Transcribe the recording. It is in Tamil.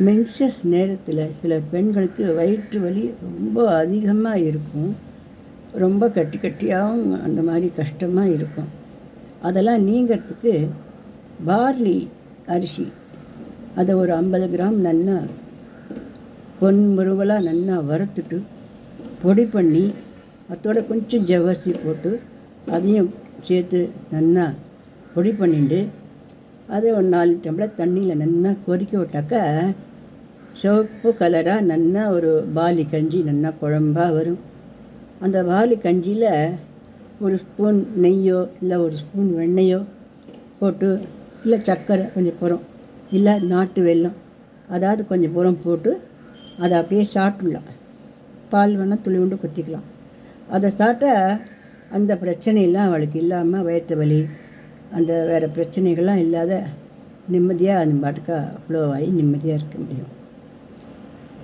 மென்சஸ் நேரத்தில் சில பெண்களுக்கு வயிற்று வலி ரொம்ப அதிகமாக இருக்கும். ரொம்ப கட்டி கட்டியாகவும் அந்த மாதிரி கஷ்டமாக இருக்கும். அதெல்லாம் நீங்கிறதுக்கு பார்லி அரிசி அதை ஒரு 50 கிராம் நல்லா பொன் முருவலாக நல்லா வறுத்துட்டு பொடி பண்ணி அதோட கொஞ்சம் ஜவ்வரிசி போட்டு அதையும் சேர்த்து நல்லா பொடி பண்ணிட்டு அதை ஒரு 4 டம்ளர் தண்ணியில் நல்லா கொதிக்க விட்டாக்கா சிவப்பு கலராக நல்லா ஒரு பாலி கஞ்சி நல்லா குழம்பாக வரும். அந்த பாலி கஞ்சியில் ஒரு ஸ்பூன் நெய்யோ இல்லை ஒரு ஸ்பூன் வெண்ணெயோ போட்டு, இல்லை சர்க்கரை கொஞ்சம் புறம், இல்லை நாட்டு வெல்லம் அதாவது கொஞ்சம் புறம் போட்டு அதை அப்படியே சாப்பிட்லாம். பால் வேணால் துளி உண்டு குத்திக்கலாம். அதை சாப்பிட்டா அந்த பிரச்சனையெல்லாம் அவளுக்கு இல்லாமல் வயிற்று வலி அந்த வேறு பிரச்சனைகள்லாம் இல்லாத நிம்மதியாக அந்த பாட்டுக்கா ஃப்ளோ ஆகி நிம்மதியாக இருக்க முடியும்.